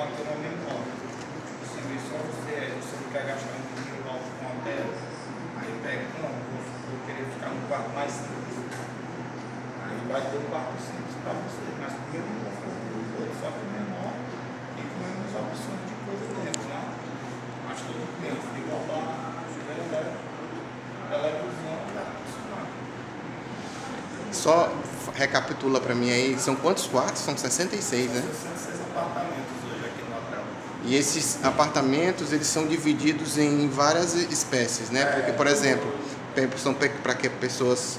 uma cama menor. Você vê só você não quer gastar um dinheiro alto com a tela, aí pega, não, vou querer ficar no quarto mais simples. Aí vai ter um quarto simples para você, mas primeiro não vou fazer o outro, só que menor e com menos opções de coisa dentro, né? Mas tudo tem, frigobar, chuveiro elétrico, televisão e ar-condicionado. Só recapitula para mim aí, são quantos quartos? São 66, né? 66 apartamentos hoje aqui no hotel. E esses apartamentos, eles são divididos em várias espécies, né? Porque, por exemplo, são para que pessoas,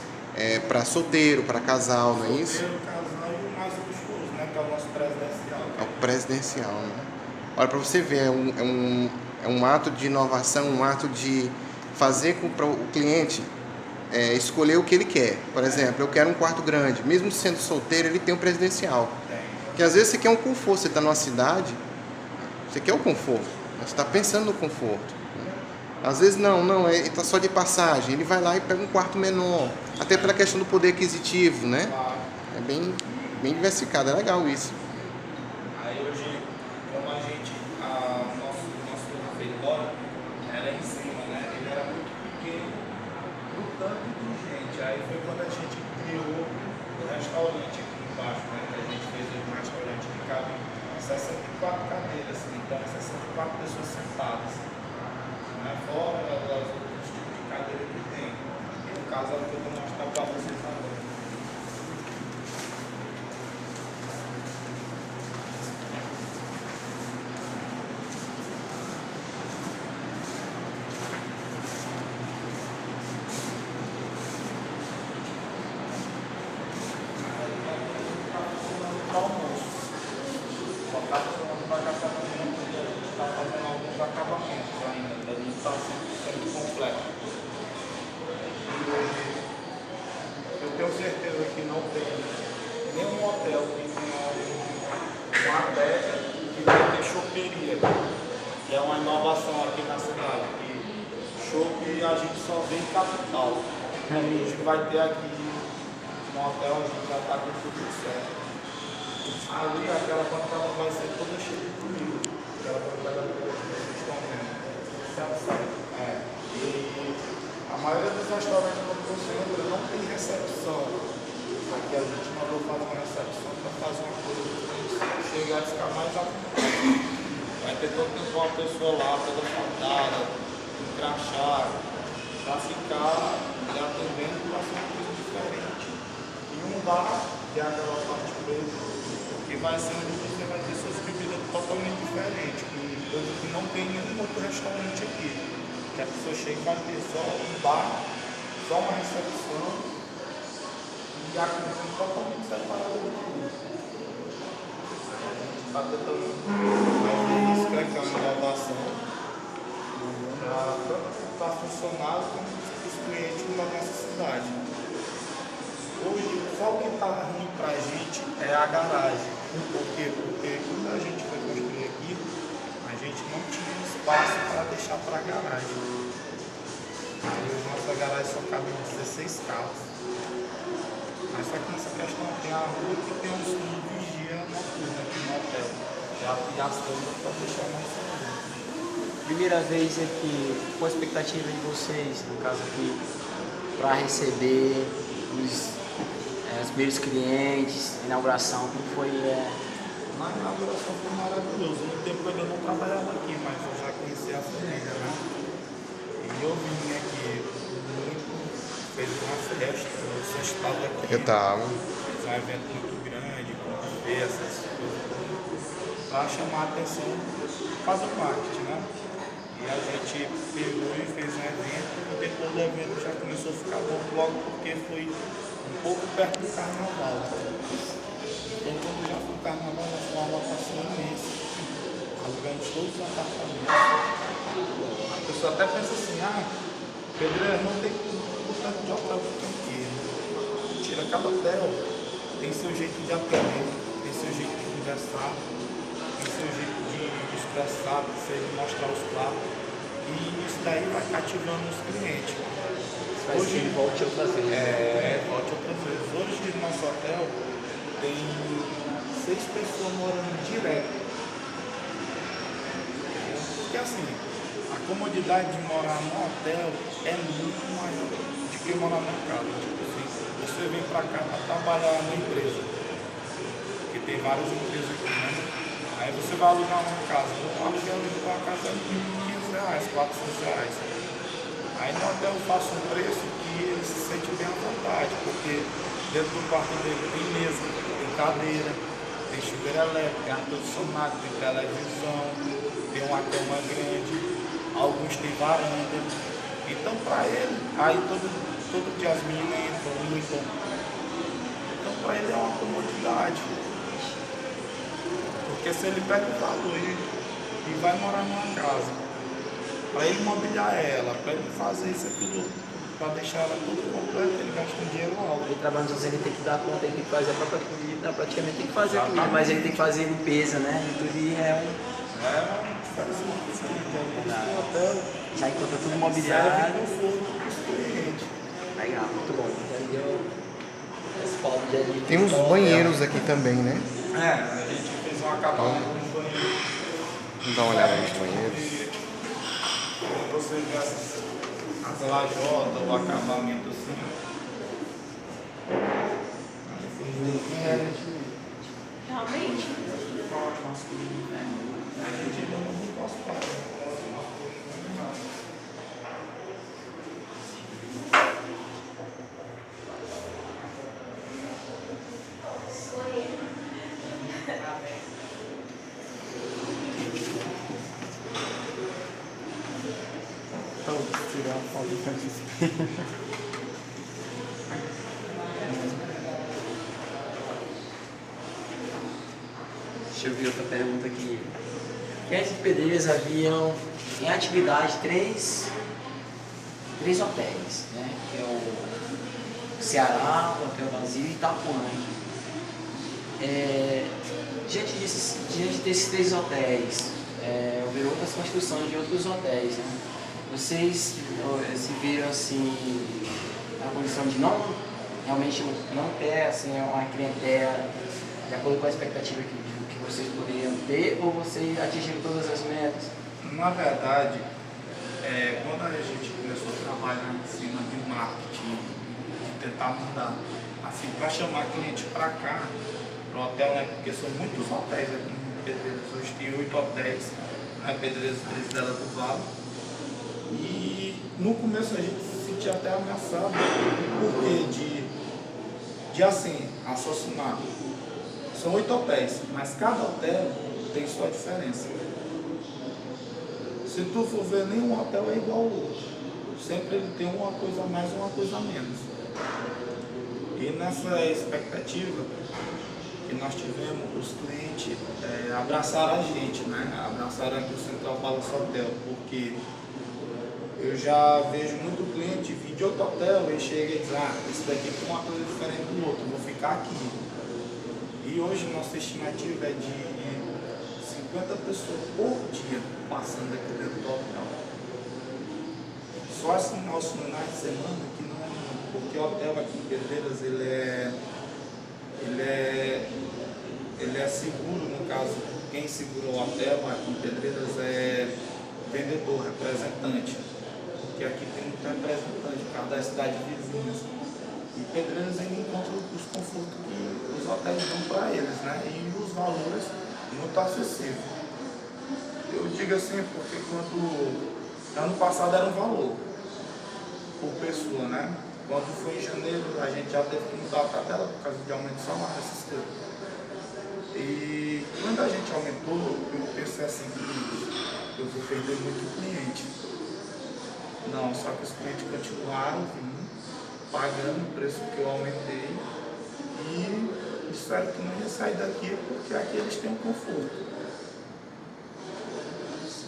para solteiro, para casal, não é isso? Solteiro, casal e o mais luxuoso, né? Que é o nosso presidencial. É o presidencial, né? Olha, para você ver, é um ato de inovação, um ato de fazer com para o cliente escolher o que ele quer. Por exemplo, eu quero um quarto grande. Mesmo sendo solteiro, ele tem um presidencial. Porque às vezes você quer um conforto, você está numa cidade, você quer o conforto, você está pensando no conforto. Às vezes não, ele está só de passagem, ele vai lá e pega um quarto menor, até pela questão do poder aquisitivo, né? É bem diversificado, é legal isso. Aí hoje, como a gente, nosso refeitório era em cima, né? Ele era muito pequeno, no tanto de gente. Aí foi quando a gente criou o restaurante aqui embaixo, né? Que a gente fez um restaurante que cabe 64 cadeiras, então 64 pessoas sentadas. Né? Fora os outros tipos de cadeira que tem. E no caso é o que eu vou mostrar para vocês agora. Almoço. Só está funcionando para café da manhã, porque a gente está fazendo alguns acabamentos ainda, não está 100% completo. E hoje, eu tenho certeza que não tem nenhum hotel que tenha uma adega que vai ter choperia, que é uma inovação aqui na cidade. Que chope a gente só vê em capital. A gente vai ter aqui no hotel, a gente já está com tudo certo. Ali aquela bancada vai ser toda cheia de comida. Aquela bancada que vocês estão vendo. E a maioria dos restaurantes no centro não tem recepção. Aqui a gente mandou fazer uma recepção para fazer uma coisa que chegar e ficar mais à vontade. Vai ter todo tempo uma pessoa lá, toda fardada, com crachá, para ficar lhe atendendo para ser uma coisa diferente. E um bar, que é aquela parte presa, que vai ser onde você vai ter suas bebidas totalmente diferentes, coisa que não tem nenhum outro restaurante aqui. Que a pessoa chega e vai ter só um bar, só uma recepção e a cozinha totalmente separada do tudo. A gente está tentando fazer isso, que é uma inovação para funcionar como os clientes da nossa cidade. Hoje, só o que está ruim para a gente é a garagem. Por quê? Porque quando a gente foi construir aqui, a gente não tinha espaço para deixar para a garagem. Aí a nossa garagem só cabe 16 carros. Mas só que nessa questão tem a rua que tem um vigia noturno aqui no hotel. Já as câmeras para deixar mais seguro. Primeira vez aqui, qual a expectativa de vocês, no caso aqui, para receber os primeiros clientes, inauguração, como foi? Na inauguração foi maravilhoso. No tempo eu ainda não trabalhava aqui, mas eu já conhecia a família, né? E eu vim aqui fez uma festa, você estava aqui. Eu tava. Fez um evento muito grande, com essas coisas, para chamar a atenção, fazer o marketing, né? E a gente pegou e fez um evento, e depois do evento já começou a ficar bom logo porque foi um pouco perto do carnaval. Então quando já foi o carnaval, nós fomos uma lotação imensa, alugamos todos os apartamentos. A pessoa até pensa assim, Pedreiro não tem tanto de hotel que tem aqui. Tira cada hotel, tem seu jeito de atender, tem seu jeito de conversar, tem seu jeito de expressar, de mostrar os pratos. E isso daí vai cativando os clientes. Hoje volte outras vezes. Volte outras vezes. Hoje no nosso hotel tem 6 pessoas morando direto. assim, a comodidade de morar no hotel é muito maior do que morar na casa. Tipo assim, você vem pra cá pra trabalhar numa empresa, que tem várias empresas aqui, né? Aí você vai alugar uma casa. O aluguel de uma casa é de R$500, R$400. Aí no hotel eu faço um preço que ele se sente bem à vontade, porque dentro do quarto dele tem mesa, tem cadeira, tem chuveiro elétrico, tem ar-condicionado, tem televisão, tem uma cama grande, alguns têm varanda. Então para ele, aí todo dia as meninas entram, limpam. Então para ele é uma comodidade. Porque se ele pega o valor e vai morar numa casa, para ele mobiliar ela, para ele fazer isso, aquilo, para deixar ela tudo completa, ele gasta um dinheiro alto. Ele trabalhando sozinho, ele tem que dar conta, ele tem que fazer a própria comida, praticamente tem que fazer tudo, Exatamente. mas ele tem que fazer limpeza, né? E tudo é um. É uma diferença muito grande. O hotel Já encontra tudo serve imobiliário. conforto para os clientes. Legal, muito bom. Já deu esse pau de Tem uns banheiros aqui também, né? A gente fez um acabamento no banheiro. Vamos dar uma olhada nos banheiros. Quando você vê as lajotas, o acabamento assim. Realmente? A gente não posso falar. tirar a foto de frente do espelho. Deixa eu ver outra pergunta aqui. Que as pedreiras haviam em atividade três hotéis, né? Que é o Ceará, o Hotel Brasil e Itapuã. Diante desses três hotéis, houveram outras construções de outros hotéis, né? Vocês se viram assim na condição de realmente não ter assim, uma clientela de acordo com a expectativa que vocês poderiam ter, ou vocês atingiram todas as metas? Na verdade, quando a gente começou a trabalhar em cima de marketing, de tentar mudar, assim, para chamar cliente para cá, para o hotel, né? Porque são muitos hotéis aqui em Pedreiras, hoje tem 8 hotéis, né? Pedreiras 3 dela do Vale. E no começo a gente se sentia até ameaçado, porque de assim, raciocinar. São 8 hotéis, mas cada hotel tem sua diferença. Se tu for ver, nenhum hotel é igual ao outro. Sempre ele tem uma coisa a mais, uma coisa a menos. E nessa expectativa que nós tivemos, os clientes abraçaram a gente, né? Abraçaram aqui o Central Palace Hotel, porque eu já vejo muito cliente vir de outro hotel e chega e diz, esse daqui tem uma coisa diferente do outro, vou ficar aqui. E hoje nossa estimativa é de 50 pessoas por dia passando aqui dentro do hotel. Só assim, nosso finais de semana que não é muito, porque o hotel aqui em Pedreiras, ele é seguro, no caso, quem segura o hotel aqui em Pedreiras é vendedor, representante. Porque aqui tem muito representante, por causa da cidade vizinha. E Pedreiras ainda encontra os confortos que os hotéis dão para eles, né? E os valores muito acessíveis. Eu digo assim porque quando ano passado era um valor por pessoa, né? Quando foi em janeiro a gente já teve que mudar a tabela por causa de aumento de salário, essas coisas. E quando a gente aumentou, eu pensei assim, eu vou perder muito cliente. Não, só que os clientes continuaram vindo, pagando o preço que eu aumentei e disseram que não ia sair daqui porque aqui eles têm um conforto.